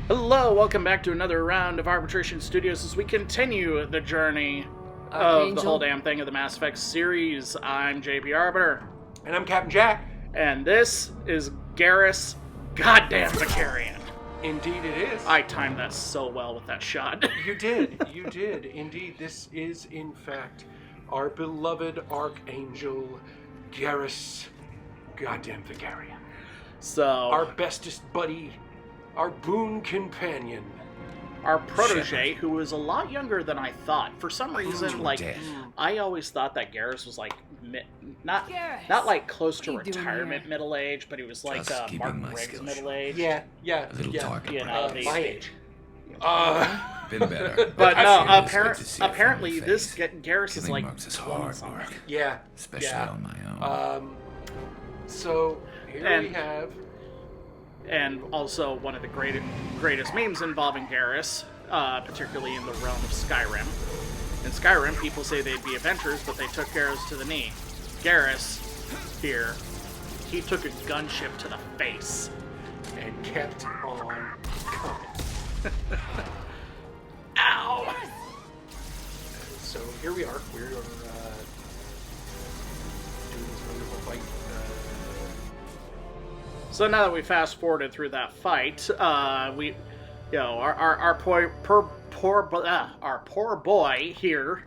Hello, welcome back to another round of Arbitration Studios as we continue the journey of the whole damn thing of the Mass Effect series. I'm JP Arbiter. And I'm Captain Jack. And this is Garrus Goddamn Vicarian. Indeed it is. I timed that so well with that shot. You did. Indeed, this is, in fact, our beloved Archangel, Garrus Goddamn Vicarian. So... our bestest buddy, our boon companion. Our protege, who was a lot younger than I thought. For some reason, I always thought that Garrus was like not like close to retirement middle age, but he was like Martin Riggs middle age. Yeah. A little talk. You know, my age. Been better. But no, apparently this Garrus is like marks is hard work. Yeah. Especially on my own. So here we have. And also one of the greatest memes involving Garrus, particularly in the realm of Skyrim. In Skyrim, people say they'd be adventurers, but they took Garrus to the knee. Garrus, here, he took a gunship to the face. And kept on coming. Ow! So here we are. We're doing this wonderful fight. So now that we fast forwarded through that fight, we, you know, our poor boy here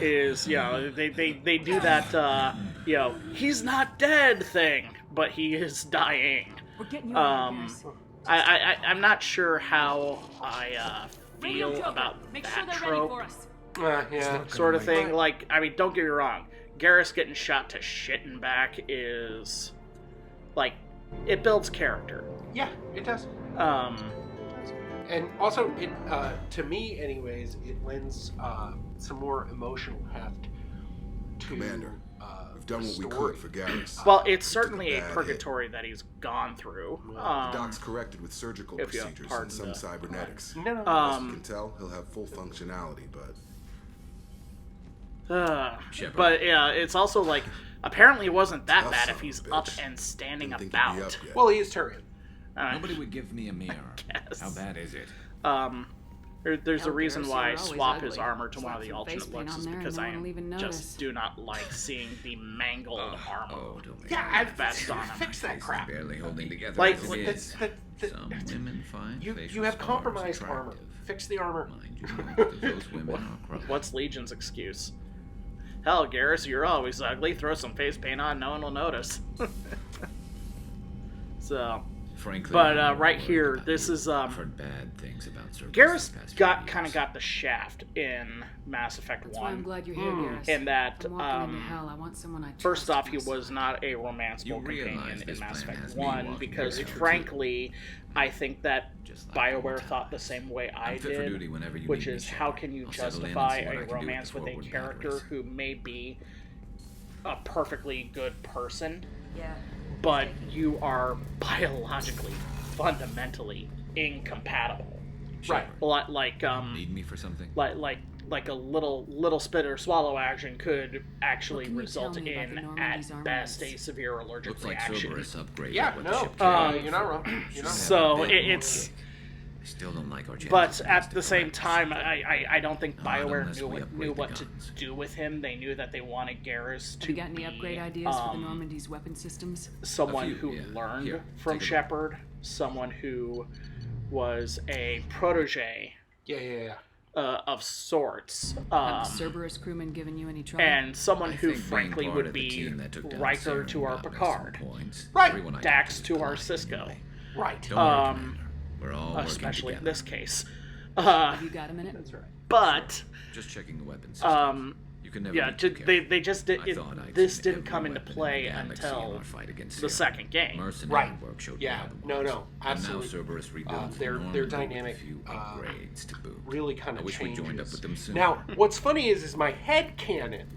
is, you know, they do that, you know, he's not dead thing, but he is dying. We're getting you out of I'm not sure how I feel about Make that sure they're trope, ready for us. Yeah. sort of thing. Like, I mean, don't get me wrong, Garrus getting shot to shit and back is, like, it builds character. Yeah, it does. And also, it to me, anyways, it lends some more emotional heft to Commander. We've done what we story. could for Garrus. Well, it's certainly Took a a bad purgatory that he's gone through. The doc's corrected with surgical if you procedures pardon and some the- cybernetics. No. As you can tell, he'll have full functionality, but But yeah, it's also like, apparently it wasn't that Tough bad son if of a he's bitch. up and standing Didn't think he'd be about. up yet. Well, he is Turian. Nobody would give me a mirror. Guess. How bad is it? There's a Hell, reason Garrus, why I you're always swap his ugly. armor to one of Slap the some alternate face paint looks on is there because and no I one will even just notice. do not like seeing the mangled armor. Oh, don't make Yeah, me I've best on him. fix that crap. barely holding together. Like, as it is. the- Some women find You facial have scars compromised armor. attractive. Fix the armor. Mind you, most of those women are crushed. What's Legion's excuse? Hell, Garrus, you're always ugly. Throw some face paint on, no one will notice. So, Frankly, but I'm right worried here, about this you. is I've heard bad things about Cerberus Garrus the past few kind of years. got the shaft in Mass Effect That's why I'm 1. glad you're here, Garrus. In that, I'm walking into hell. I want someone I trust. first off, he to my was side. not a romanceable You realize companion in this Mass plan Effect has me 1 walking because, the extra frankly, I think that Just like BioWare old thought the times. same way I I'm fit for duty did, whenever you which need me, is how Shepard. can you I'll settle in and justify see what I a can do with romance the with a forward character batteries. who may be a perfectly good person, Yeah. but you are biologically, fundamentally incompatible. Right. Need me for something? Like a little spit or swallow action could actually What can you result tell me about in, the Normandy's at best, a armaments? severe allergic Looks like reaction. Cerberus upgraded Yeah, what the no. ship carried. You're not wrong. You're not Just So, have a bit more it's- kick. I still don't like our chances But of at the domestic same violence. time, I don't think Not BioWare unless we upgrade knew the what to guns. do with him. They knew that they wanted Garrus to Have you got any be upgrade ideas for the Normandy's weapon systems? someone A few, who yeah. learned Here, from take a look. Shepard, someone who was a protege Yeah. of sorts, Have the Cerberus crewmen given you any trouble? and someone I who think being frankly part would of the be team that took down Riker to our Saren got me Picard, some points. Right. Everyone I Dax talked to our collided Cisco, anyway. Right. Don't worry, Commander. We're all working especially in together. this case. Have you got a minute? That's right. But Just checking the weapon system. You can never yeah, be too careful. they just did. I thought I'd This seen didn't every come into weapon in play the galaxy in until our fight against the Saren. second game. Mercenary Right. work showed Yeah. me how the No, works. no, absolutely. And now Cerberus rebuilds Their Normandy with dynamic, a few upgrades to boot. Really kind I of wish we changes. joined up with them soon. Now, what's funny is my head canon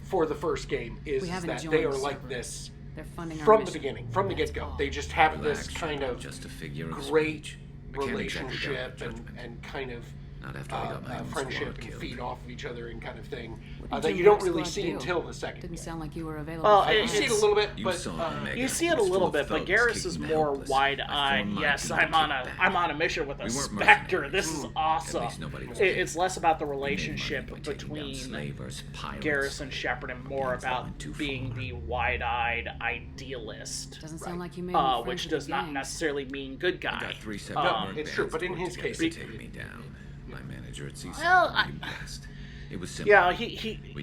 for the first game is We haven't that joined they are like Cerberus. this They're funding our from the mission. beginning, from the That's get-go. all. They just have Relax, this kind of just a figure of great speech. I can't exactly doubt relationship your judgment. and kind of Not after I got my own friendship squad and killed. feed off of each other and kind of thing What that did you your don't really squad see do? until the second. Didn't sound like you were available. Well, for You see it a little bit, You but saw Omega. You see it a was little full bit, of but thugs Garrus is kicking more helpless. I wide-eyed. formed my Yes, team I'm and on took a it I'm back. on a mission with a We weren't Spectre. mercenaries. This is At awesome. least nobody was It's less about the We made relationship money by taking down between slavers, pirates. Garrus and Shepard, and more Gangs that about went too being far. the wide-eyed idealist, Doesn't sound like you made any friends which with does the not gangs. necessarily mean good I guy. got 3 separate No, work it's true, bands but in worked his together case, to he- take me down. My manager at CSAC Well, would be impressed. It was simple. Yeah, We'd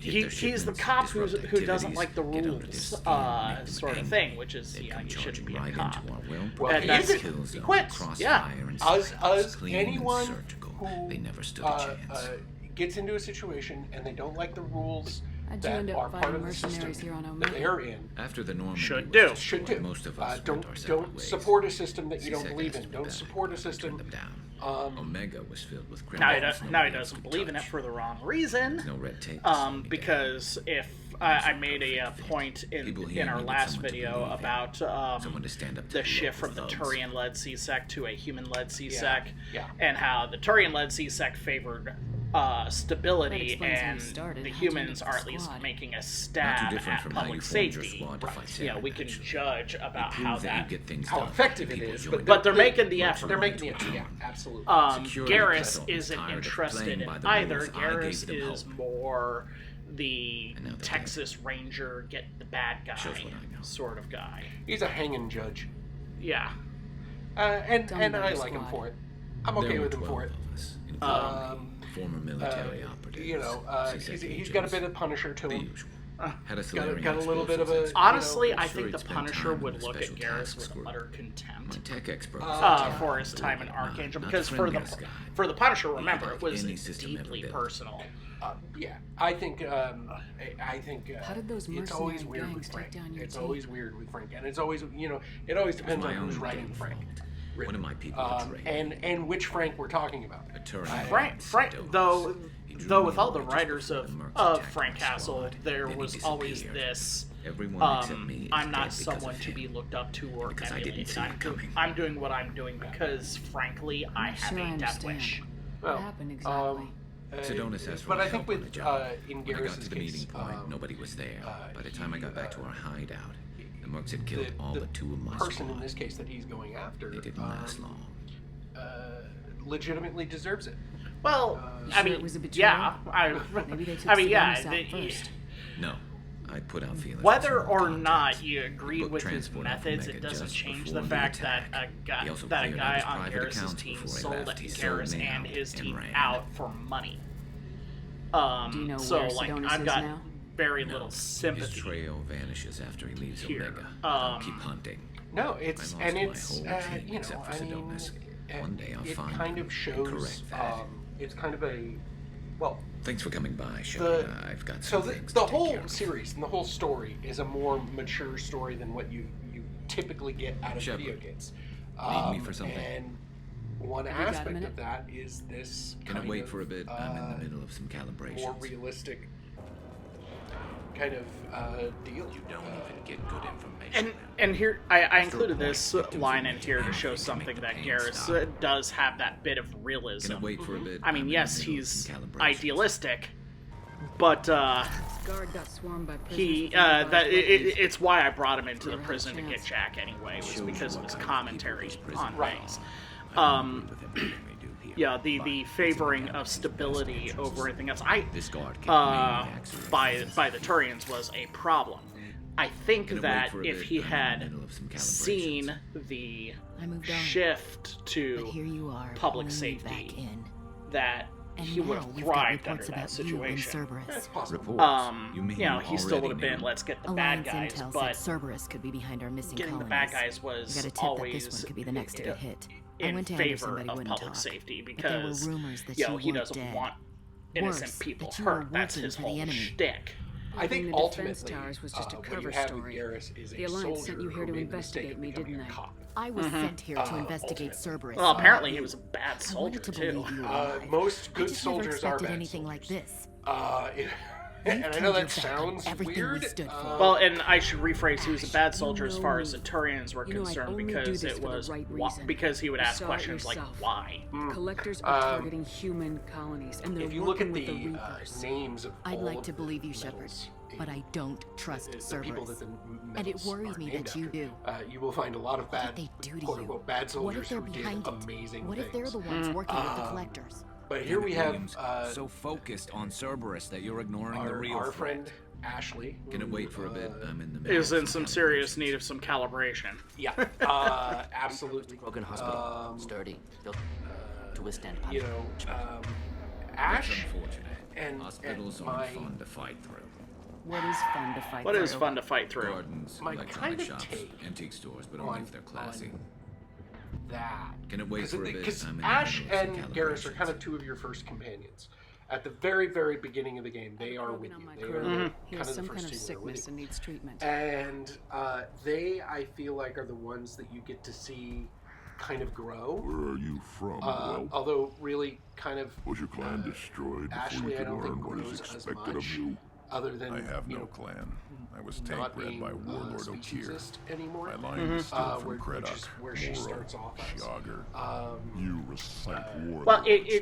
hit their he's the shipments, cop disrupt who doesn't activities, like the get under their rules, skin, make them sort of angry. thing, which is, They'd you know, come you shouldn't charging be a right cop. into our well. Well, And he that's- isn't. Kill He zone, quits. crossfire, Yeah. and Us, silence, clean and anyone surgical. who They never stood a chance. gets into a situation and they don't like the rules How'd you that end are up part finding of the system mercenaries here on that Omega? they're in, After the Normandy Should was do. destroyed, should do. Most of us Don't went our separate don't ways. support a system that you don't CSAC believe asked in. me Don't back. support a I system. turned them down. Um, Omega was filled with Now he, criminals. now he nobody else doesn't could believe in it touch. for the wrong reason. No red tape. to slow me down. Because if I made a point People in here our needed last someone to video believe in. about Someone to stand up to the the shift local from the thugs. Turian-led CSEC to a human-led CSEC, yeah. and how the Turian-led CSEC favored That stability, explains how you and started. the How'd you humans make are the at least squad? making a Not too stab different at from how public you formed your safety. squad to fight You know, we terror, can naturally. judge about It how proves that that. you get things How done. effective it People is, join But they're the- making the They're effort. making the effort. Yeah, absolutely. Security Garrus consultants isn't tired of interested playing in by the either. rules. I Garrus gave them is hope. more the And now they're Texas Ranger, get the bad guy Shows what I know. sort of guy. He's a hanging judge, Yeah. and Tell me about I your like him squad. for it. I'm There okay were with him 12 for it. of us, including Um, me, former military operatives. You know, CSAC he's got a agents, bit of Punisher to the him. usual. Had a got Solarian a little bit of a- explosives Honestly, You know, I sure think he'd the spent Punisher time in would the look at special Garrus tasks with group. utter My contempt tech expert for his time in Archangel, not because the for the friendliest guy. Punisher, He remember, could it like was any system ever deeply built. personal. Yeah, I think How did those it's always mercenary weird with gangs Frank. take down your It's team? always weird with Frank, and it's always it always depends my on who's own writing damn Frank. fault. Really. One of my people betrayed me. and which Frank we're talking about. A Turian Frank, Dose. though, He drew though me with all the away just writers before of, the mercs of attacked Frank my Castle, squad. there Then he was always disappeared. this. Everyone except me is I'm not dead because someone of to him. be looked up to or Because I didn't emulated. see it coming. I'm doing what I'm doing because, frankly, I not have sure I a death understand. wish. Well, What happened exactly? Sedonis asked for but my I think help on with the job. in When I got Garrus's to the case, meeting point, nobody was there. By the time I got back to our he, hideout, the mercs had killed all the but 2 of my person squad. in this case that he's going after They didn't last long. legitimately deserves it. Well, You I sure mean, it was a betrayal? yeah, Maybe they took I mean, yeah. Sedonis out first. No, I put out feelers. Whether with or some not contacts. you agree Booked with his transport out from methods, it Mecca doesn't just change before the the fact that attack. He also a cleared out guy his on private Garrus's accounts team before he sold left. He sold Garrus me and out his and team ran. out for money. Do you know So where like Sedonis I've is got now? very No, little his sympathy. trail vanishes after he leaves here. Omega. I'll keep hunting. No, it's I lost my it's whole team you except know, for I mean, Sedonis. One day I'll it find kind him of and shows. correct that. It's kind of a well. Thanks for coming by, The, Sean. I've got so some the, things the to take whole care of. series and the whole story is a more mature story than what you typically get out of Shepard, video games. need me for something? And one Have you got a aspect minute? of that is this Can I kind wait of, for a bit? I'm in the middle of some calibrations. more realistic kind of deal. You don't even get good information. And here I included this line in here to show something that Garrus does have that bit of realism. Can I wait for a bit? I mean, I'm in yes, the middle of he's some calibrations. idealistic, but Guard got swarmed by prisoners he with improvised weapons. it's why I brought him into the Never had a prison to get chance. Jack anyway, was Shows because you of his what kind of commentary people this prison on Right. things. I don't agree with everything they do here, Yeah, the but it's in favoring the of galaxy's stability best interests. over anything else. This guard kept maniacs away By from the Turians was a problem. I think Gonna that wait for a if bit. he I'm in the had middle of some calibrations. seen the I moved on, shift but to here you are, public pulling me back safety, in. that And he would now have we've got thrived under reports that about you and situation. That's Cerberus. possible. Reports. You mean he still would already have been, knew? let's get the bad Alliance guys, intel but said Cerberus could be behind our missing getting the colonies. bad guys We was got a tip that always this one could be the next to get hit. I in went to favor Anderson, but he of wouldn't public talk. safety But there were because rumors that he you doesn't weren't dead. want innocent Worse, people that you were hurt. That's working his for the whole enemy. shtick. I think Building the defense ultimately, towers was just a what cover you have story. with Garrus is The a Alliance soldier sent you here who to made the mistake investigate of me, becoming didn't a they? cop. I was sent here to investigate ultimately. Cerberus. Well, apparently he You. was a bad I soldier wanted to too. believe you were alive. Most I good just never soldiers are expected bad anything soldiers. like this. And I know turned that your back on sounds everything we weird. stood for. Well, and I should rephrase, he was a bad Ash, soldier you as know far as me. Centurions were You know I'd concerned, only do because this it for the was right reason. because he would You ask saw it questions like yourself. why. Collectors are targeting human colonies, and they're If you look working at with the the Reapers. names of I'd all like of to the believe you, Shepard, medals but I don't trust the people that Cerberus. the And it medals worries are me named that you after, do. You will find a lot of bad, What did they do to quote you? unquote, bad What soldiers if they're who did behind it? amazing What things. if they're the ones working with the collectors? But here we have Williams, so focused on Cerberus that you're ignoring the our, real our threat. friend Ashley. Can it who, wait for a bit? I'm in the middle Is of in some calibration. serious need of some calibration. Yeah, absolutely. Broken hospital. Sturdy. Built to withstand You punishment. know, It's Ash unfortunate. and Hospitals my aren't fun to fight through. What is fun to fight What is through? fun to fight through? Gardens, My electronic kind of shops, take antique stores, but only if they're classy. that. Can it wait for a bit? Because I'm in the Ash middle of and some Garrus are calibrations. kind of two of your first companions. At the very, very beginning of the game, they are with On you. my They crew. are He kind has of the some first kind of two that are with sickness you. and needs treatment. And they, I feel like, are the ones that you get to see kind of grow. Where are you from? Well, Although, really, kind of, was your clan destroyed before Ashley, you I could don't learn think what is grows as expected much. of you? Other than I have you no know, clan. I was not tank bred being by Warlord species Okir. anymore. My line is still where- from which Creddock, is where she Moro, starts off as. Shiagar. You recite war Well, lords,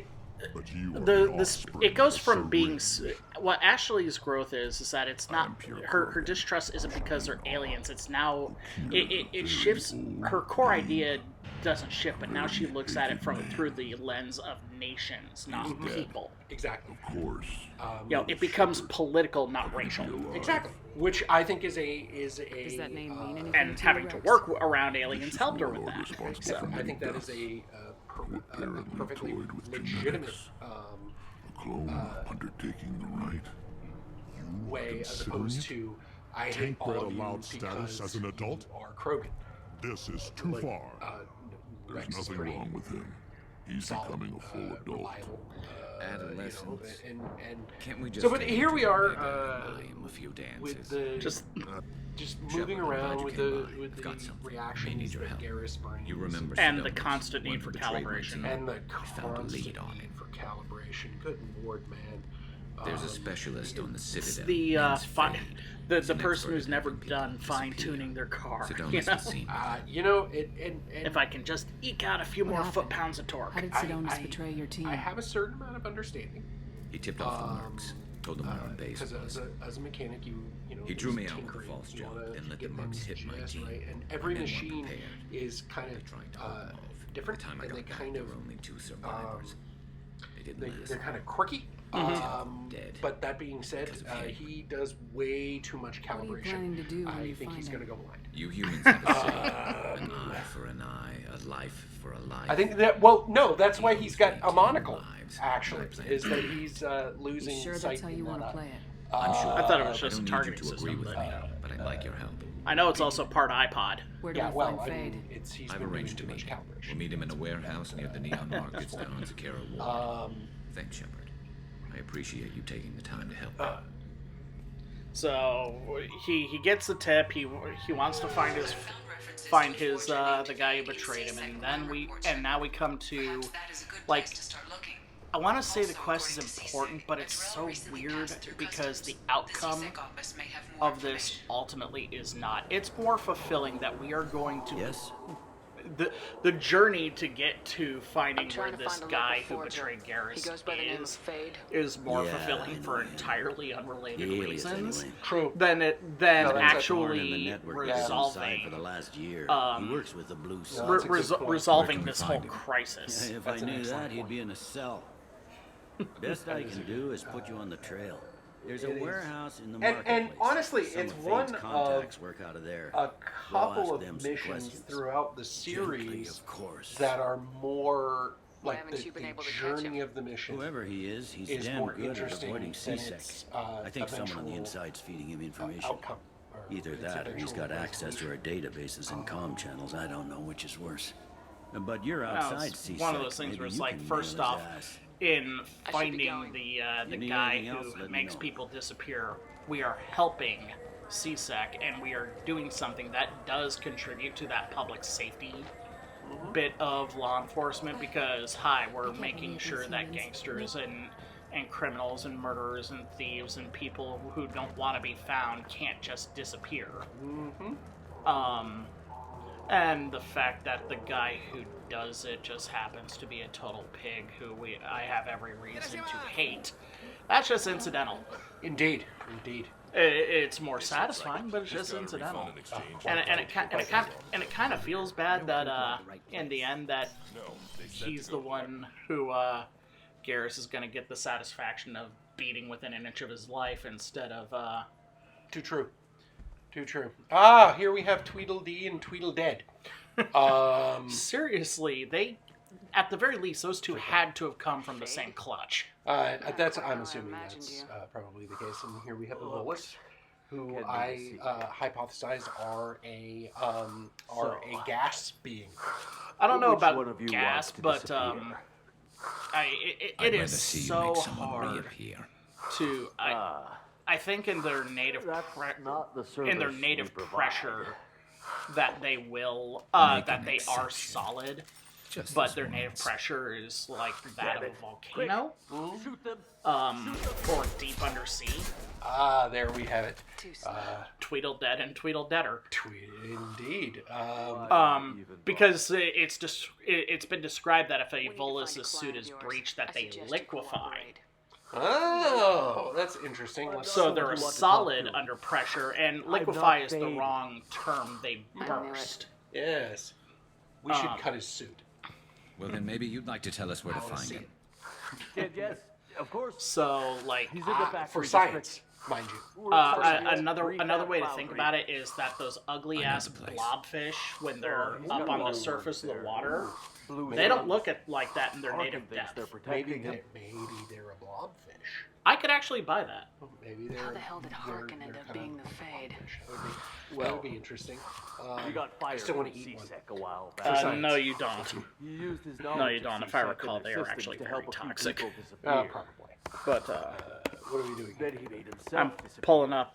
but you are the offspring it goes of from being Cerberus. what Ashley's growth is that it's I not am pure her Corbin. distrust isn't because they're aliens. It's now Okir it is shifts. very old Her core being. idea doesn't shift, but now she Very looks at it hated from man. through the lens of nations, not He's dead. people. Exactly. Of course. You know, it becomes Shepard, political, not how can you racial. be alive? Exactly. Which I think is a Does that name mean anything And to having you, to Rex? work around aliens This is helped her with Warlord that. responsible So, for I many think that is deaths. Apparently perfectly toyed with legitimate genetics. A clone undertaking the right. You way as considering opposed it? to I hate Tank all bred of you allowed status because as an adult? you are Krogan. This is too Like, far. There's Rex is nothing pretty wrong with him. He's solid, becoming a full adult. reliable, Adolescence. and Can't we just so, but aim here to we are make a few with dances? the just just Shepard, moving I'm glad around you with came the by. with I've got the something. May reactions need your that help. Garrus brings. You remember And the Sedonis, constant need one for who betrayed my calibration. team. and the I found a constant lead on need it. for calibration. Good lord, man. There's a specialist on the Citadel. the named fi- Fade. the He's an person expert who's at never helping people done fine tuning disappear. their car. Sedonis You know? has seen me. You know, and If I can just eke out a few What more happened? foot pounds of torque. How did Sedonis betray your team? I have a certain amount of understanding. He tipped off the marks. Told them where our base Because was. as a mechanic, you know, He drew there's me out with a tinkering. false You job wanna and let the get marks things hit my just team. right. And I every didn't want machine prepared. is kind They tried to hold of them off. different, By the time I and they got back, kind there of were only two survivors. They didn't last. they're kind of quirky. Dead. But that being said, Because of him. he does way too much What are you calibration. planning to do when I you think find he's him? going to go blind. You humans have a saying: an eye for an eye, a life for a life. I think that, well, no, that's why he's got a Eagles monocle, lives. actually, is that he's losing You sure sight. that's how you in want that to eye. play it? I'm sure. I thought it was I just a don't targeting need you to agree system, with but me, but I'd like your help. I know it's also part iPod. Where do Yeah, we well, find I Fade? mean, he's I've been doing arranged too to much meet him. calibration. We'll meet him in a warehouse near the neon markets down on Zakara Ward. Thanks, Shepard. I appreciate you taking the time to help me. So he gets the tip. He wants to find his the guy who betrayed him, and now we come to like. I want to say the quest is important, but it's so weird because the outcome of this ultimately is not. It's more fulfilling that we are going to Yes? the journey to get to finding trying where to this find a guy local who forger. betrayed Garrus He goes by the name of Fade. is more Yeah, fulfilling I know for him. entirely unrelated The alias, reasons anyway. True. than No, actually that's Thorn in the network that's on side resolving for the last year. um, he works with the blue No, side. that's a good point. resolving Where can this we whole find him? crisis. If That's I an knew excellent that, he'd point. be in a cell. Best I can do is put you on the trail. There's a It is. warehouse in the And marketplace. honestly, Some it's of one Fade's of contacts work out of there. A We'll couple ask of them some missions questions. throughout the Gently, series of course. that are more like haven't the you been able to catch journey him? of the mission. Whoever he is, he's is damn more good at interesting avoiding than C-Sec. its, I think someone on the eventual, inside's feeding him information. outcome. Or Either its that or he's eventual got access to our resolution. databases and comm channels. I don't know which is worse. But you're Now, outside it's C-Sec. one of those things Maybe where it's you like, can nail first his off, ass. in be finding going. the You need guy anything else, who let me makes know. people disappear, we are helping CSEC, and we are doing something that does contribute to that public safety bit of law enforcement, because we're making sure that gangsters and criminals and murderers and thieves and people who don't want to be found can't just disappear. And the fact that the guy who does it just happens to be a total pig who I have every reason to hate. That's just incidental. Indeed. It's more satisfying, but it's just incidental. And it kind of feels bad that in the end that he's the one who Garrus is going to get the satisfaction of beating within an inch of his life instead of Too true. Here we have Tweedledee and Tweedledead. Seriously, they, at the very least, those two had to have come from the same clutch. I'm assuming that's probably the case. And here we have the Volus, who I hypothesize are a gas being. I don't know about gas, but it is so hard to. I think in their native pressure that they will that they are solid, but their native pressure is like that of a volcano, or deep undersea. There we have it. Tweedledead and Tweedledeader. Indeed. Because it's been described that if a Volus' suit is breached, that they liquefy. Oh, that's interesting. So they're solid under pressure, and liquefy is the wrong term. They burst. Yes. We should cut his suit. Well, then maybe you'd like to tell us where to find him. Yes, of course. So, like, He's in the factory for science, mind you. Another way to think about it is that those ugly ass blobfish, when they're up on the surface of the water, they don't look like that in their native depth. Maybe they're a blobfish. I could actually buy that. Maybe they're. How the hell did Harkin end up being the Fade? That would be interesting. You got fired I still want to eat one. a while back. No, you don't. You used his No, you don't. If I recall, they are actually very toxic. Probably. But what are we doing? Then he made himself I'm disappear. pulling up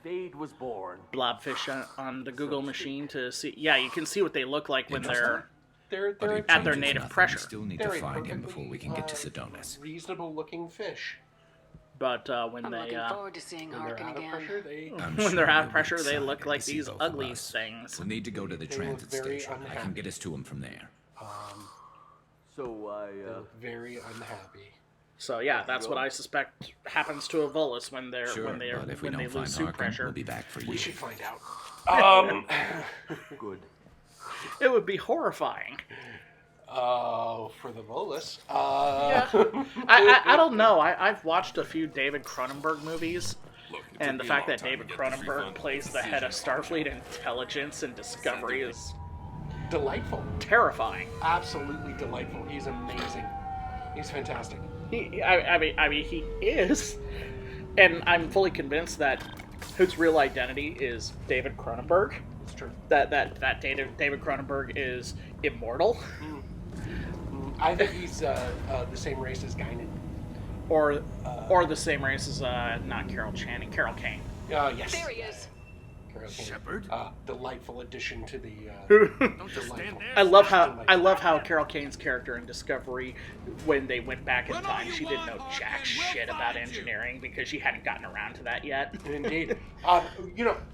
Fade was born. blobfish on the Google machine to see. Yeah, you can see what they look like when they're They're at their native pressure. We still need to find him before we can get to Sedonis. Reasonable looking fish. But when I'm they looking forward to seeing When they're Harkin out of again. pressure, they when they're out of pressure, they look like these both of ugly us. things. We'll need to go to the They transit look very station. I unhappy. can get us to him from there. So they look very unhappy. So yeah, that's what I suspect happens to a Volus when they're Sure, when they but if we when they don't find lose suit Harkin, pressure. we'll be back for you. We should find out. good. It would be horrifying. For the Volus. Yeah. I don't know. I've watched a few David Cronenberg movies, and the fact that David Cronenberg plays the head of Starfleet Intelligence and Discovery is Delightful. terrifying. Absolutely delightful. He's amazing. He's fantastic. I mean, he is, and I'm fully convinced that his real identity is David Cronenberg. It's true. That David Cronenberg is immortal, I think he's the same race as Guinan. or the same race as not Carol Channing, Carol Kane. Yes. There he is. Carol Kane. Shepard? Delightful addition to the. Delightful. I love how Carol Kane's character in Discovery, when they went back in time, she didn't know jack shit about engineering because she hadn't gotten around to that yet. Indeed. I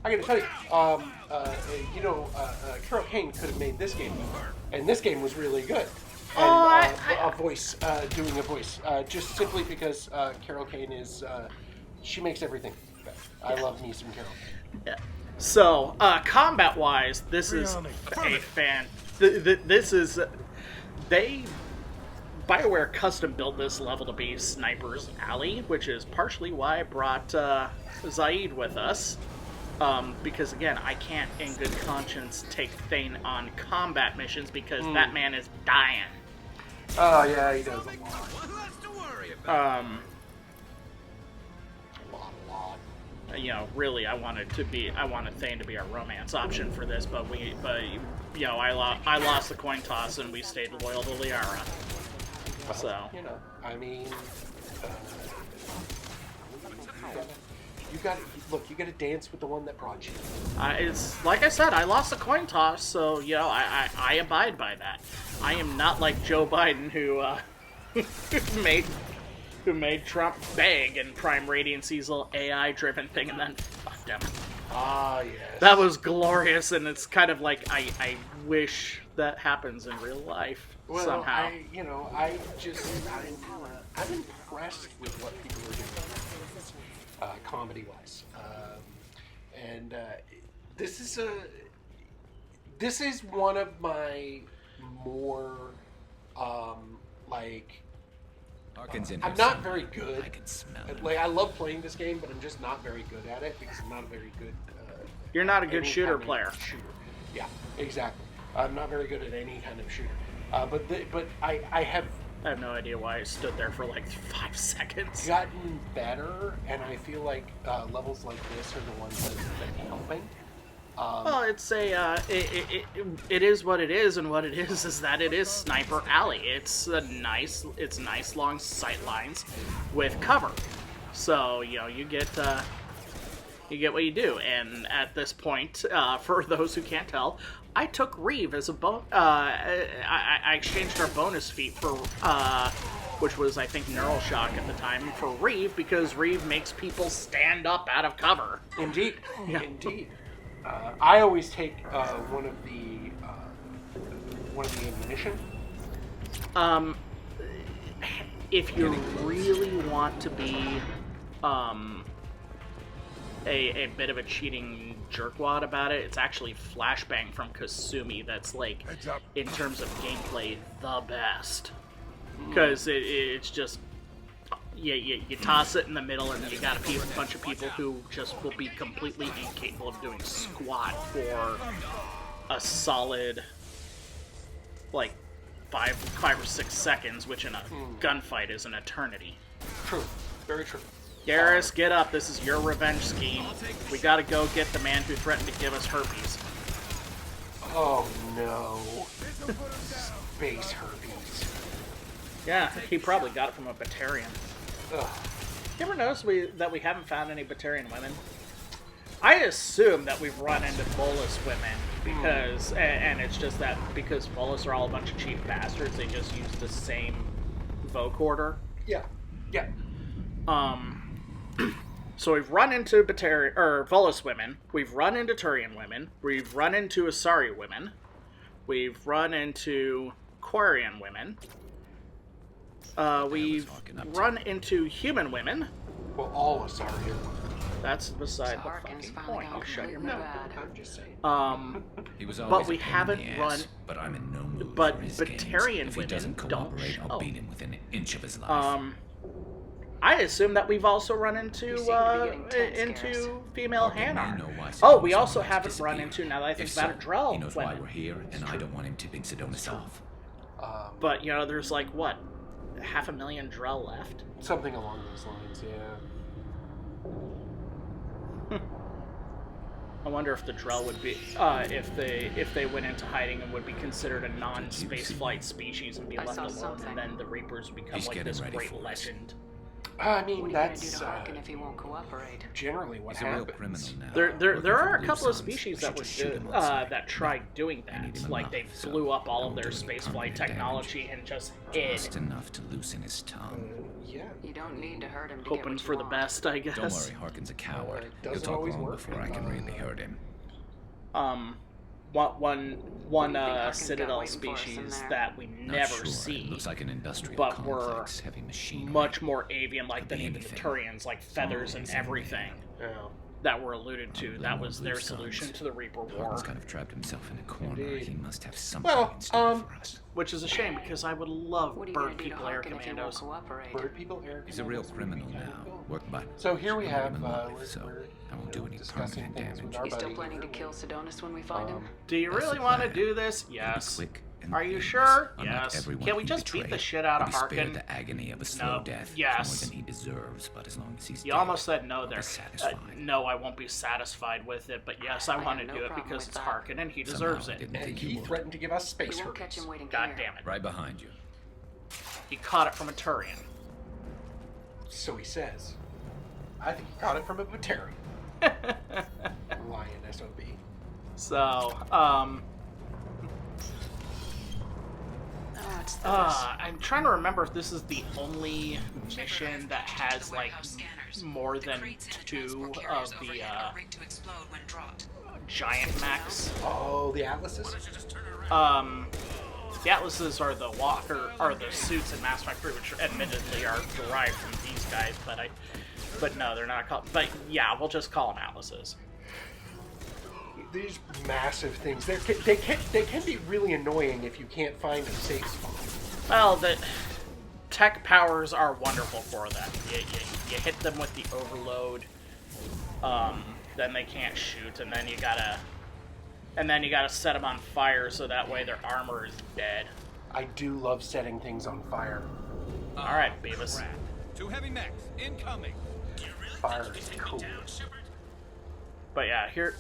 gotta tell you, Carol Kane could have made this game, and this game was really good. And doing a voice, just simply because Carol Kane is, she makes everything better. I love me some Carol Kane. Yeah. So, combat-wise, this is BioWare custom built this level to be Sniper's Alley, which is partially why I brought Zaid with us. Because again, I can't in good conscience take Thane on combat missions because that man is dying. Oh yeah, he does a lot. Really, I wanted Thane to be our romance option for this, but I lost the coin toss and we stayed loyal to Liara. So I mean, you got to dance with the one that brought you. It's like I said, I lost the coin toss, so I abide by that. I am not like Joe Biden who who made Trump beg, and Prime Radiancy's little AI-driven thing, and then fucked him. Ah, yes. That was glorious, and it's kind of like, I wish that happens in real life somehow. I'm impressed with what people are doing, comedy-wise. And this is one of my more, I'm not very good. I can smell it. Like, I love playing this game, but I'm just not very good at it because I'm not a very good. You're not a good any shooter kind of player. Shooter. Yeah, exactly. I'm not very good at any kind of shooter. But I have I have no idea why I stood there for like 5 seconds. gotten better, and I feel like levels like this are the ones that have been helping. Well, it's it is what it is, and what it is that it is Sniper Alley. It's nice long sight lines with cover. So you get what you do. And at this point, for those who can't tell, I took Reeve as a I exchanged our bonus feat for which was I think Neural Shock at the time for Reeve, because Reeve makes people stand up out of cover. Indeed, Yeah. indeed. I always take one of the ammunition. If you really want to be a bit of a cheating jerkwad about it, it's actually Flashbang from Kasumi that's like, in terms of gameplay, the best. Because it's just, you toss it in the middle, and you got a bunch of people who just will be completely incapable of doing squat for a solid, like, 5 or 6 seconds, which in a gunfight is an eternity. True, very true. Garrus, get up. This is your revenge scheme. We gotta go get the man who threatened to give us herpes. Oh no. Space herpes. Yeah, he probably got it from a Batarian. Ugh. You ever notice that we haven't found any Batarian women? I assume that we've run into Volus women because, and it's just that because Volus are all a bunch of cheap bastards, they just use the same vocorder. Yeah. Yeah. So we've run into Volus women, we've run into Turian women, we've run into Asari women, we've run into Quarian women, we've run into human women. Well, all of us are here. That's beside the Harkins fucking finally point. got I'll shut your really mouth. bad. I'm just saying. He was But always we a pain in haven't the run. ass, but I'm in no mood But for his Batarian games. If he women doesn't don't cooperate, show. I'll beat him within an inch of his life. I assume that we've also run into You seem to be getting tense, into female Harkin may Hanar. know why Oh, Sidonis we also likes to haven't run disappear. into, now that I think If about it, so, Drell he knows why women. we're here, and I don't want him tipping Sidonis off. But there's like what, 500,000 Drell left. Something along those lines, yeah. I wonder if the Drell would be, if they went into hiding and would be considered a non-spaceflight species and be I left saw alone, something. and then the Reapers would become He's like getting this ready great for us. legend. I mean, What are you gonna do that's to Harkin if he won't cooperate? generally what He's a real happens. criminal now. There working are for a the couple of Blue Suns. species We that should would just shoot him outside. that tried doing I need that. him Like they alive, so blew up all I of won't their do any spaceflight permanent technology damage. and just hid, Just enough to loosen his tongue. Yeah. You don't need to hurt him to get hoping what you for the want. best, I guess. Don't worry, Harkin's a coward. He'll doesn't talk always long work. before I can really hurt him. One What do you think Harkin's Citadel got waiting for us in species there? that we Not never sure. see, It looks like an industrial but we're complex, heavy machinery. much more avian-like than Could be even the anything. Turians, like feathers and Always in there. everything Yeah. that were alluded to. Blue That was their Suns. solution to the Reaper War, Harkin's kind of trapped himself in a corner. Indeed. He must have something Well, in store for us. which is a shame because I would love What are you gonna Bird do to People Air Harkin if he won't Commandos. cooperate? Bird people, air He's a real commandos, criminal now. Work by. So here we I'm have, not even alive, we're, so we're, I won't do any discussing permanent things damage. with our You still buddy planning to here. kill Sidonis when we find him? Do you That's really the want to plan. do this? It'll be Yes. quick and Are you painless. sure? Unlike Yes. everyone Can we he just beat the betrayed, shit out of he'll be spared Harkin? the agony of a slow No. death. Yes. More than he deserves, but as long as he's You dead, almost said no I'll there. be satisfied. No, I won't be satisfied with it, but yes, I have want to no do it problem because with it's that. Harkin and he Somehow deserves I it. didn't And think he would. threatened to give us We space won't herpes. catch him waiting God here. damn it. Right behind you. He caught it from a Turian. So he says. I think he got it from a Batarian. Lion SOB. So, nuts that is. I'm trying to remember if this is the only mission that has like more than 2 of the giant mechs. Oh, the Atlases? The Atlases are the suits in Mass Effect 3, which admittedly are derived from these guys, but no, they're not called. But yeah, we'll just call them Atlases. These massive things, they can be really annoying if you can't find a safe spot. Well, the tech powers are wonderful for them. You hit them with the overload, then they can't shoot, and then you gotta set them on fire so that way their armor is dead. I do love setting things on fire. All right, Beavis. 2 heavy mechs incoming. Fire is cool. But yeah, here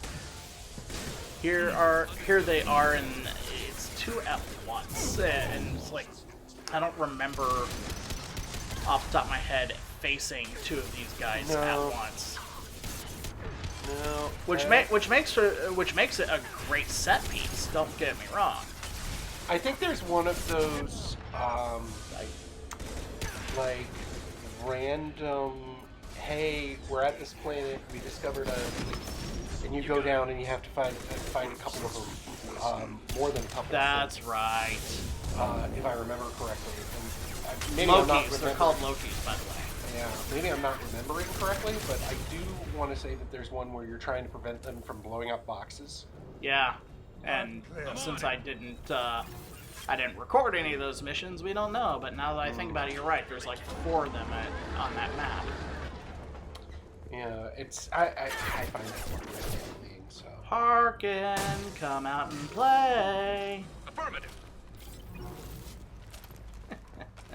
they are, and it's 2 at once, and it's like I don't remember off the top of my head facing 2 of these guys at once. No. Which makes it a great set piece. Don't get me wrong. I think there's one of those like random. Hey, we're at this planet. We discovered and you go down and you have to find a couple of them, more than a couple. That's right. If I remember correctly. And maybe Lokis. They're called Lokis, by the way. Yeah, maybe I'm not remembering correctly, but I do want to say that there's one where you're trying to prevent them from blowing up boxes. Yeah, and since I didn't record any of those missions, we don't know. But now that I think about it, you're right. There's like 4 of them on that map. Yeah, I find that one really annoying. So. Harkin, come out and play. Affirmative.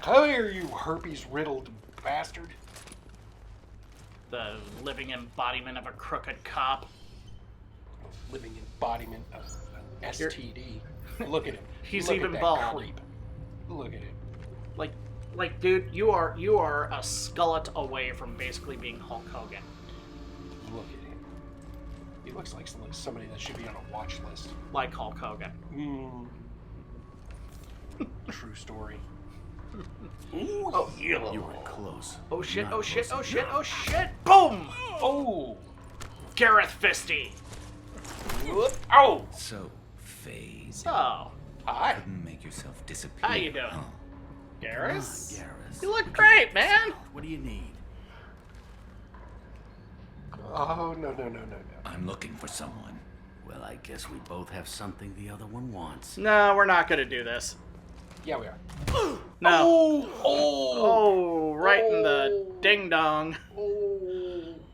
Come here, you herpes-riddled bastard. The living embodiment of a crooked cop. Living embodiment of an STD. Look at him. He's Look even at that bald. Creep. Look at him. Like, dude, you are a skullet away from basically being Hulk Hogan. Look at him. He looks like somebody that should be on a watch list. Like Hulk Hogan. True story. Ooh, oh, you were close. Oh shit, oh shit, oh shit, oh shit! Boom! Oh! Gareth Fisty! Oh! So, phase. So, hi. Couldn't make yourself disappear. How you doing? Huh? Garrus? Garrus. You look great, man! What do you need? Oh, no. I'm looking for someone. Well, I guess we both have something the other one wants. No, we're not gonna do this. Yeah, we are. No. Oh, right in the ding dong.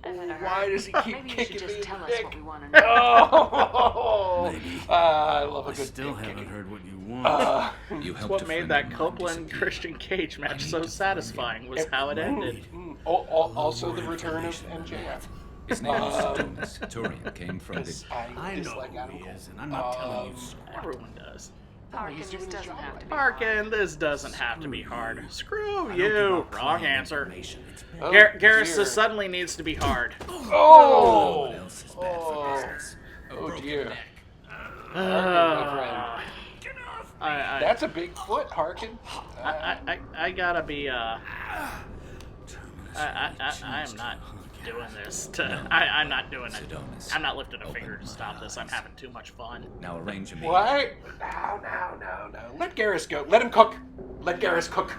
Why does he keep Maybe you kicking should me just in tell the us dick? what we want to know. Oh! Maybe. I love a I good still dick haven't kicking. heard what you want. You helped What a made friend that of mine Copeland disappear. Christian Cage I match need so to find satisfying was how it ended. Also the return of MJF. His name is Adonis. Turian came from the... I know dislike who Adam he Cole. is, and I'm not telling you. Everyone does. Parkin, he's this doing his doesn't job have to be Parkin, this doesn't have to be hard. Screw I don't you. give out Wrong client answer. information. It's bad. Oh, Garrus, dear. this suddenly needs to be hard. Oh! What else is bad for business? Oh dear. I That's a big foot, Harkin. gotta be, I am not doing this. I'm not doing it. Adonis. I'm not lifting a finger to Open stop my this. I'm eyes. having too much fun. Now arrange a meeting. What? No. Let Garrus go. Let him cook. Let Garrus cook.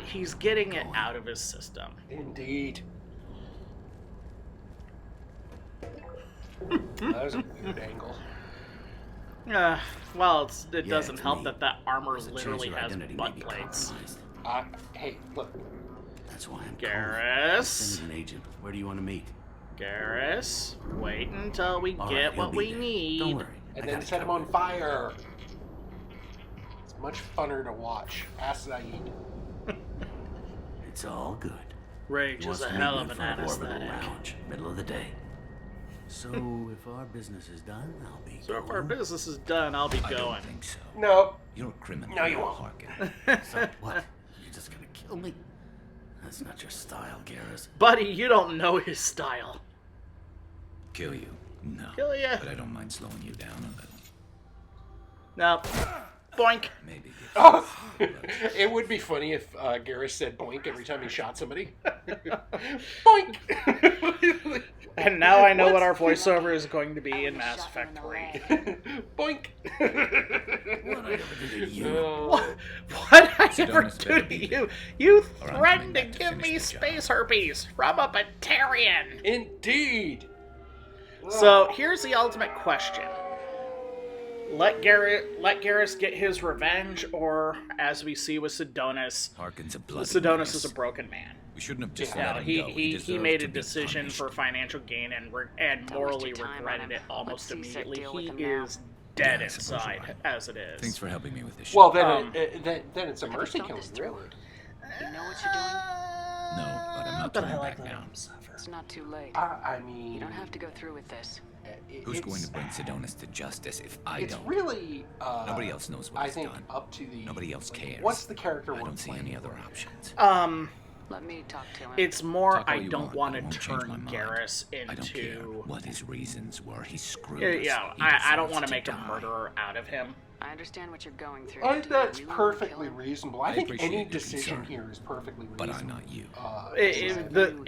He's getting it out of his system. Indeed. That was a weird angle. Well, it Yeah, doesn't it's help me. that armor There's a literally chance your has identity may butt be plates. compromised. Hey, look. That's why I'm Garrus? Send an agent. Where do you want to meet? Garrus, wait until we All get right, what he'll be we there. need. Don't worry. And I then got it set him covered. on fire. It's much funner to watch. Ask Zaid. It's all good. Rage He wants is a to meet hell me of in an front of Orbital anesthetic. Lounge, middle of the day. So if our business is done, I'll be So if going. our business is done, I'll be I going. don't think so. No. You're a criminal. No, you won't. Harkin. So what? You're just gonna kill me? That's not your style, Garrus. Buddy, you don't know his style. Kill you? No. Kill ya? But I don't mind slowing you down a little. No. Boink. Maybe give Oh, it would be funny if Garrus said boink every time he shot somebody. Boink! And now I know what our voiceover is going to be in Mass Effect 3. Boink! what I ever did to you. What I ever Sedonis do better to be you? here, You or I'm threatened to coming back to give finish me the job. space herpes from a Batarian. Indeed! So here's the ultimate question. Let Garrus get his revenge, or, as we see with Sedonis, Harkin's a bloody Sedonis menace. is a broken man. We shouldn't have just Yeah, let him he go. he deserves made a to be decision punished. for financial gain and Don't morally waste your time regretted on it him. almost Let's see Seth immediately. deal with He him now. is dead Yeah, I suppose you're inside, right. as it is. Thanks for helping me with this shit. Well, then it's a mercy thought killing, this through? really. You know what you're doing? No, but I'm not But I turning like back letting now. him suffer. It's not too late. I mean... You don't have to go through with this. Who's going to bring Sedonis to justice if I It's don't? really... Nobody else knows what I he's think done. up to the... Nobody else cares. What's the character I we're don't see playing any other for? options. Let me talk to him. It's more Talk all I you don't want, want but it to won't change my turn mind. Garrus I don't care into... what his reasons were. He screwed Yeah, us. yeah, He I don't deserves want to make a die. murderer out of him. I understand what you're going through. I, Do you that's really wanna kill perfectly him? reasonable. I I think appreciate any your decision concern, here is perfectly reasonable. But I'm not you.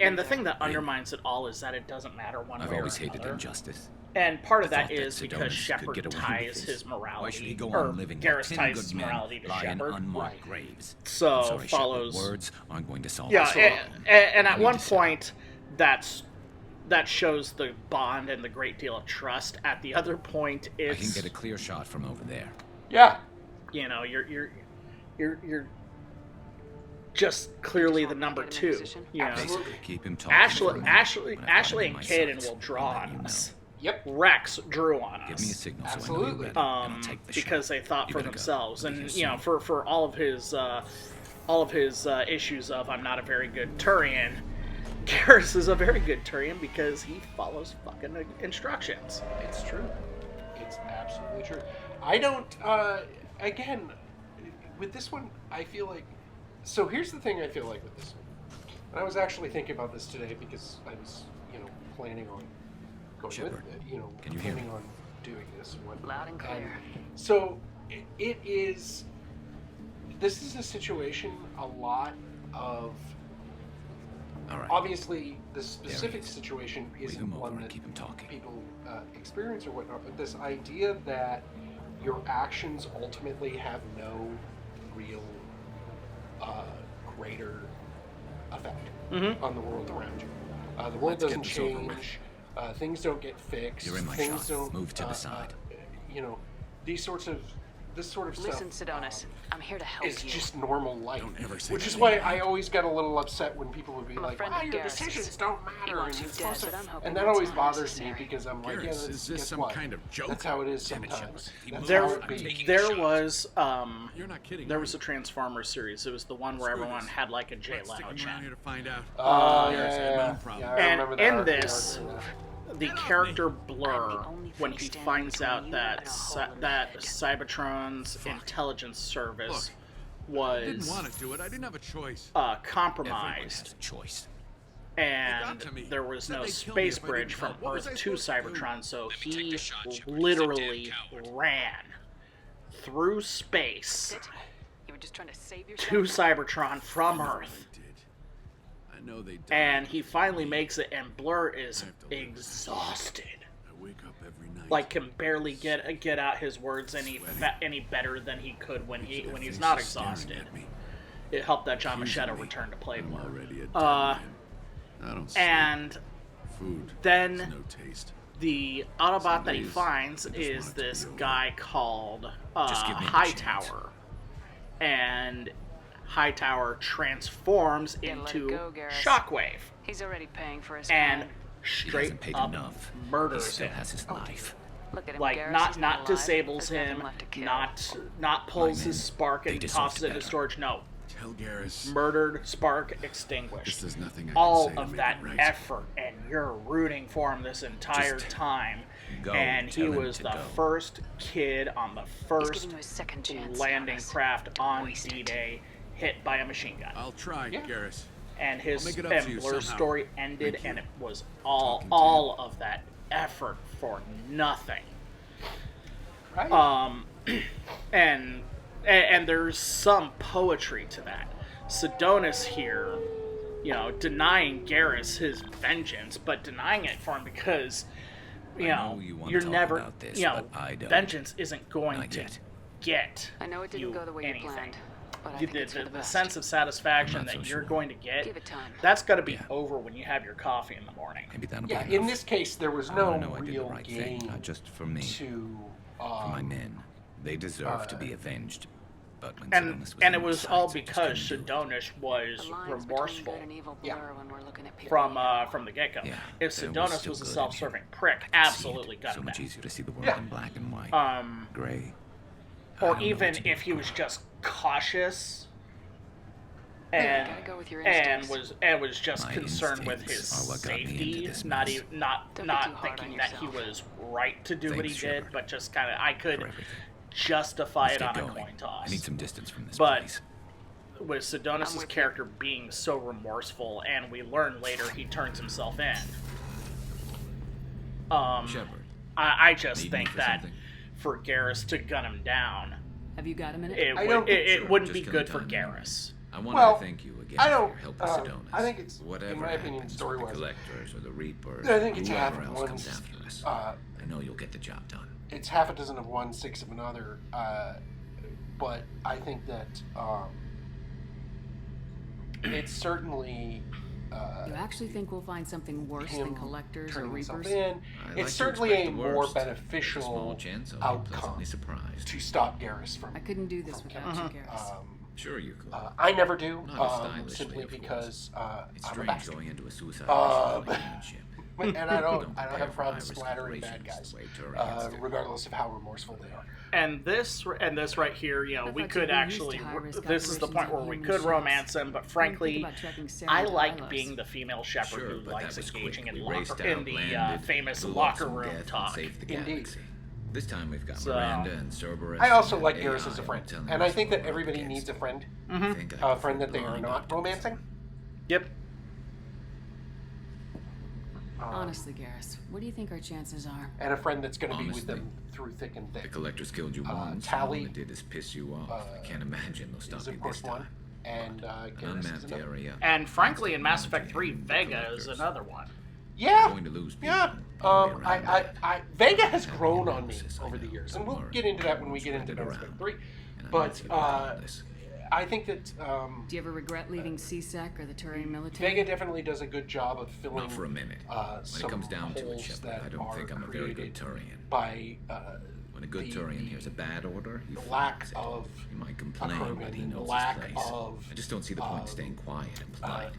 And the thing that undermines it all is that it doesn't matter one I've way or always hated another. injustice. And part of I that thought that is because Sedonis could Shepard get away with ties this. his morality, Why should he go or on living Garrus while 10 ties his good men morality to lie in Shepard. unmarked Right. graves? So I'm sorry, follows. Shepard, words aren't going to solve Yeah, this. and at We one need to settle. point, that shows the bond and the great deal of trust. At the other point, I it's can get a clear shot from over there. Yeah. you know you're just clearly the number Get him in two. position? You know, Basically, keep him talking. Ashley, for a minute. Ashley, When I've got Ashley, him in and my Caden sights, will draw I'll let on you know. us. Yep. Rex drew on us. Give me a signal so I know Absolutely. you're ready, and I'll take the shot. Because they thought You for better go. themselves, I'll be and here you know, soon. for all of his issues of I'm not a very good Turian, Garrus is a very good Turian because he follows fucking instructions. It's true. It's absolutely true. I don't, again, with this one, I feel like, so here's the thing I feel like with this one. And I was actually thinking about this today because I was, planning on going Shepard, with, can you hear planning me? on doing this one. Loud and clear. So it is, this is a situation, a lot of, All right. obviously the specific is. situation Leave isn't him over one and that keep him talking. people experience or whatnot, but this idea that your actions ultimately have no real greater effect on the world around you. The world Let's get doesn't this over with. change. Things don't get fixed. You're in my things shot. don't Move to the side. This sort of Listen, stuff. Sedonis, I'm here to help It's you. just normal life. Don't ever say Which that is to why me. I always get a little upset when people would be I'm a like, friend "Ah, of your Garrus's. decisions don't He matter." wants and you it's dead, supposed but to- I'm hoping and that that's always not bothers me necessary. because I'm like, Garrus, "Yeah, is that's, this guess some what? kind of joke? That's how it is Damn it, sometimes. Shepard. He That's moves. There, how it I'm be." taking there the shot. was You're not kidding. there are was a you? Transformers series. It was the one where Screw everyone this. had like a J Let's stick Lo him around chat. here to find out. Oh, Garrus had my own yeah. problem. Yeah, I And remember that in arc, this, yeah. the character I'm Blur, the only when thing he standing finds between out you that and a hole in the that head. Cybertron's intelligence service I didn't was want to do it. I didn't have a choice. Everyone has compromised, a choice. and got to me. there was Said no they'd kill me space if I bridge didn't from help. What was Earth I to supposed to do? Cybertron, so Let me take he the shot, Shepard. literally He's a damn coward. ran through space That's it? You were just trying to save yourself? to Cybertron from I know Earth. they did. I know they did. And he finally makes it, and Blur is I have to live with this. exhausted. I wake up every night. Like, can barely get out his words any better than he could when he's Everything's not just staring exhausted. at me. It helped that John Accusing Machado me. return to play I'm Blur. already a dead Uh, man. I don't sleep. And Food. then has no taste. the Autobot that he days, finds I just is want it to this be over. guy called Just give me a Hightower. And Hightower transforms Gotta let it into go, Garrus. Shockwave He's already paying for his and crime. He straight hasn't paid up enough. He murders still him. has his life. Look at him, Like Garrus, not he's not alive. disables There's nothing him, left to kill. not pulls My his men, spark they and deserve tosses it into better. storage. No, Tell Garrus. murdered, spark extinguished. There's nothing I can All say to of make that it right. effort, and you're rooting for him this entire Just time. go, And he tell him was to the go. first kid on the He's first giving you a second chance, landing Garrus. craft Don't on waste it. D-Day, hit by a machine gun. I'll try, Yeah. Garrus. And his I'll make it up to and you Blur's somehow. story ended, Thank you. and it was Talking to all of that effort for nothing. Right? And and there's some poetry to that. Sidonis here, denying Garrus his vengeance, but denying it for him because, you're never, but I don't. vengeance isn't going Not to yet. get I know it didn't you go the way anything. you planned, but I think it's for the The best. sense of satisfaction I'm not that so you're sure. going to get, Give it time. that's got to be Yeah. over when you have your coffee in the morning. Maybe that'll Yeah, be in enough. this case, there was I no wanna know I did the real right gain thing, not just for me, to for my men. They deserve to be avenged. But when And Sidonis and on it our was side, all I just because couldn't do it. Sidonis was The lines between remorseful good and evil blur when we're looking at people. from the get-go. Yeah, If there was Sidonis still was a good in self-serving him. prick, I could absolutely see it. gun So him much down. easier to see the world Yeah. in black and white. Gray. I Or don't know even what you if he call was it. just cautious You and gotta go with your and instincts. was just My concerned with his instincts are what got me into safety, this not mess. even not Don't be too not hard on thinking that he yourself. was right to do what he Thanks, did, Shepard. but just kind of I could For everything. justify Let's it get on a going. coin toss. I need some distance from this But- place. With Sidonis' I'm with character being so remorseful, and we learn later he turns himself in. Shepard. I just Need me think for that something? for Garrus to gun him down, Have you got a minute? it I don't think it Sure, wouldn't just be kill good the for time anyway. Garrus. I want Well, to thank you again I for don't. your help with Sidonis. I think it's, whatever in my opinion, happens with story-wise, the collectors or the reapers. I think it's whoever half of else one. comes after us. Uh, I know you'll get the job done. it's half a dozen of one, six of another. But I think that it's certainly. You actually think we'll find something worse him than collectors or turning himself reapers? in. I like It's to certainly expect a the more worst. There's a beneficial small chance I'll be outcome pleasantly surprised. to stop Garrus from. I couldn't do this without you, Garrus. Sure you could. I never do, Not stylishly, simply of course. because It's I'm a strange bastard. going into a suicide Uh, mission on a human ship. And I You don't prepare have a for problem high-risk splattering bad operations guys, the way Turians do. regardless of how remorseful they are. And this right here, I we thought could you were used actually. to high-risk This is the point operations where on we human could ships. romance him, but frankly, about trekking Sarah I to like Hylos. being the female shepherd Sure, who but likes that was engaging quick. in, We raced in out, the landed, famous blew up locker some room death, and talk. saved the Indeed. galaxy. This time we've got So- Miranda and Cerberus. I also and like AI Garrus as a friend, telling and I us think what that we're up everybody against. needs a friend, I think I a prefer friend that they are blind not optimism. romancing. Yep. Honestly, Garrus, what do you think our chances are? And a friend that's going to be with Honestly, them through thick and The thick. collectors killed you once. Tally, all it did is piss you off. I can't imagine they'll stop Is you of this course one, time. and An Garrus is unmapped another. area. And frankly, in Mass Technology Effect 3, and the Vega is collectors. another one. Yeah, Going to lose people. yeah. All the way around that. Vega has Happy grown on me analysis, I over the know. years, Don't and we'll worry. get into that when we get Spread into it Mass Effect around. 3. And I But might see behind all this. I think that Do you ever regret leaving CSEC or the Turian military? Vega definitely does a good job of filling. Not for a minute. When some it comes down to it, holes Shepard, that I don't are think I'm a very good created Turian. by When a good the- Turian hears a bad order, he the lack flags it. of He might complain, crewman, but he the knows lack his place. of, I just don't see the point in staying quiet and polite.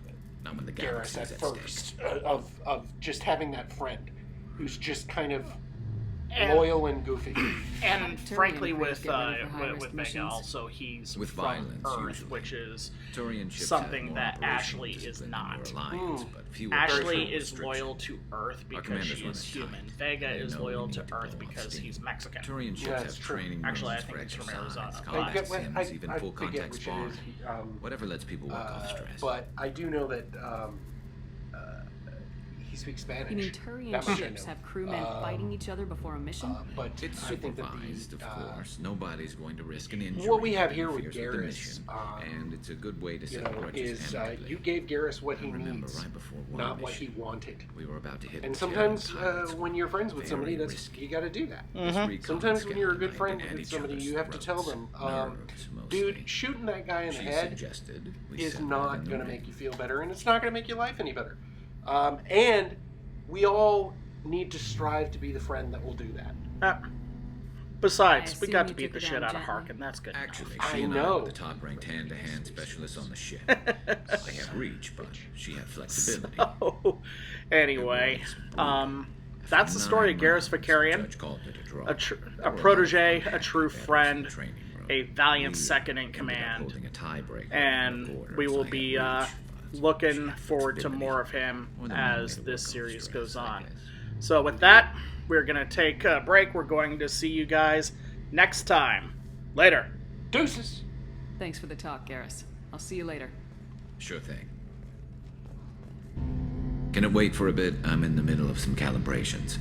Not when the Garrus galaxy at is at first, stake. of just having that friend who's just kind of And- loyal and goofy. And Turian frankly, crews with get ready for high-risk Vega, missions. also he's With from violence, Earth, usually. which is Turian ships something have more that operational Ashley is discipline not. than your alliance, but fewer Ashley operational is restrictions. loyal to Earth because commanders she run is it human. tight. Vega They is know we loyal need to to blow Earth off because steam. he's Mexican. Turian ships Yeah, it's have true. training Actually, I rooms think for he's from exercise, Arizona. combat I sims, even full forget contact which it sparring. is. Whatever lets people work off stress. But I do know that he speaks Spanish. You mean That Turian much I ships know. have crewmen fighting each other before a mission? But It's I think that supervised, the, of course. Nobody's going to risk an injury. what we have that here with interferes the Garrus, mission, and it's a good way to you settle know, grudges is amicably. you gave Garrus what I he remember needs, right before one not what he mission, wanted. we were about to hit And the sometimes tail end of when you're friends with somebody, Very that's risky. you got to do that. This recon Sometimes when you're a good scout friend night at with each somebody, other's you have to tell throats. them, Nerves, dude, mostly. shooting that guy in the She head suggested we is settle it not in the going to ring. make you feel better, and it's not going to make your life any better. And we all need to strive to be the friend that will do that. Besides, I we assume got you to beat took the it shit down out of gently. Harkin. That's good. Actually, I she and I know. were the top-ranked hand-to-hand specialists on the ship. I had reach, but she had flexibility. Oh, anyway, that's the story of Garrus Vakarian, Judge called it a draw. a protege, a true friend, Training room. a valiant We second in ended up command, holding a tiebreaker and over we will orders. I be had reach, but she looking had forward to flexibility. more of him More than as one way to this work off series stress, goes I on. guess. So with that, we're going to take a break. We're going to see you guys next time. Later. Deuces. Thanks for the talk, Garrus. I'll see you later. Sure thing. Can it wait for a bit? I'm in the middle of some calibrations.